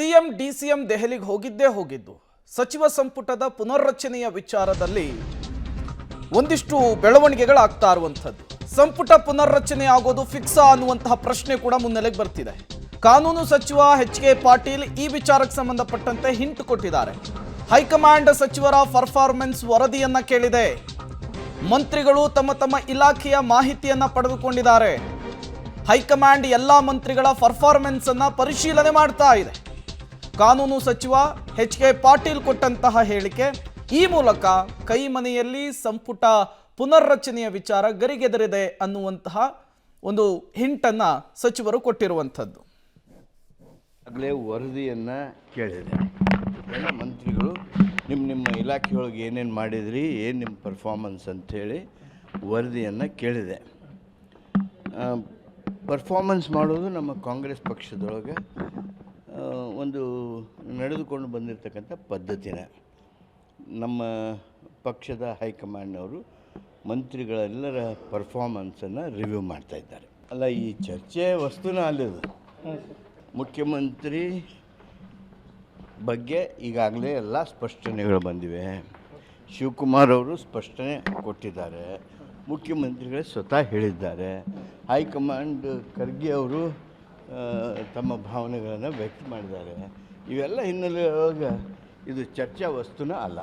CM DCM ದೆಹಲಿಗೆ ಹೋಗಿದ್ದು ಸಚಿವ ಸಂಪುಟದ ಪುನರ್ರಚನೆಯ ವಿಚಾರದಲ್ಲಿ ಒಂದಿಷ್ಟು ಬೆಳವಣಿಗೆಗಳಾಗ್ತಾ ಇರುವಂತದ್ದು. ಸಂಪುಟ ಪುನರ್ರಚನೆ ಆಗೋದು ಫಿಕ್ಸಾ ಅನ್ನುವಂತಹ ಪ್ರಶ್ನೆ ಕೂಡ ಮುನ್ನೆಲೆಗೆ ಬರ್ತಿದೆ. ಕಾನೂನು ಸಚಿವ ಎಚ್.ಕೆ. ಪಾಟೀಲ್ ಈ ವಿಚಾರಕ್ಕೆ ಸಂಬಂಧಪಟ್ಟಂತೆ ಹಿಂಟ್ ಕೊಟ್ಟಿದ್ದಾರೆ. ಹೈಕಮಾಂಡ್ ಸಚಿವರ ಪರ್ಫಾರ್ಮೆನ್ಸ್ ವರದಿಯನ್ನ ಕೇಳಿದೆ. ಮಂತ್ರಿಗಳು ತಮ್ಮ ಇಲಾಖೆಯ ಮಾಹಿತಿಯನ್ನ ಪಡೆದುಕೊಂಡಿದ್ದಾರೆ. ಹೈಕಮಾಂಡ್ ಎಲ್ಲ ಮಂತ್ರಿಗಳ ಪರ್ಫಾರ್ಮೆನ್ಸ್ ಅನ್ನ ಪರಿಶೀಲನೆ ಮಾಡ್ತಾ ಇದೆ. ಕಾನೂನು ಸಚಿವ ಎಚ್.ಕೆ. ಪಾಟೀಲ್ ಕೊಟ್ಟಂತಹ ಹೇಳಿಕೆ ಈ ಮೂಲಕ ಕೈಮನೆಯಲ್ಲಿ ಸಂಪುಟ ಪುನರ್ರಚನೆಯ ವಿಚಾರ ಗರಿಗೆದರಿದೆ ಅನ್ನುವಂತಹ ಒಂದು ಹಿಂಟನ್ನು ಸಚಿವರು ಕೊಟ್ಟಿರುವಂಥದ್ದು. ಆಗಲೇ ವರದಿಯನ್ನು ಕೇಳಿದೆ. ಎಲ್ಲ ಮಂತ್ರಿಗಳು ನಿಮ್ಮ ಇಲಾಖೆಯೊಳಗೆ ಏನೇನು ಮಾಡಿದ್ರಿ, ಏನು ನಿಮ್ಮ ಪರ್ಫಾರ್ಮೆನ್ಸ್ ಅಂಥೇಳಿ ವರದಿಯನ್ನು ಕೇಳಿದೆ. ಪರ್ಫಾರ್ಮೆನ್ಸ್ ಮಾಡೋದು ನಮ್ಮ ಕಾಂಗ್ರೆಸ್ ಪಕ್ಷದೊಳಗೆ ಒಂದು ನಡೆದುಕೊಂಡು ಬಂದಿರತಕ್ಕಂಥ ಪದ್ಧತಿನೇ. ನಮ್ಮ ಪಕ್ಷದ ಹೈಕಮಾಂಡ್ನವರು ಮಂತ್ರಿಗಳೆಲ್ಲರ ಪರ್ಫಾರ್ಮೆನ್ಸನ್ನು ರಿವ್ಯೂ ಮಾಡ್ತಾಯಿದ್ದಾರೆ. ಅಲ್ಲ, ಈ ಚರ್ಚೆ ವಸ್ತುನ ಅಲ್ಲಿದು. ಮುಖ್ಯಮಂತ್ರಿ ಬಗ್ಗೆ ಈಗಾಗಲೇ ಎಲ್ಲ ಸ್ಪಷ್ಟನೆಗಳು ಬಂದಿವೆ. ಶಿವಕುಮಾರ್ ಅವರು ಸ್ಪಷ್ಟನೆ ಕೊಟ್ಟಿದ್ದಾರೆ. ಮುಖ್ಯಮಂತ್ರಿಗಳೇ ಸ್ವತಃ ಹೇಳಿದ್ದಾರೆ. ಹೈಕಮಾಂಡ್ ಖರ್ಗೆ ಅವರು ತಮ್ಮ ಭಾವನೆಗಳನ್ನು ವ್ಯಕ್ತ ಮಾಡಿದ್ದಾರೆ. ಇವೆಲ್ಲ ಹಿನ್ನೆಲೆಯೊಳಗೆ ಇದು ಚರ್ಚಾ ವಸ್ತುನ ಅಲ್ಲ.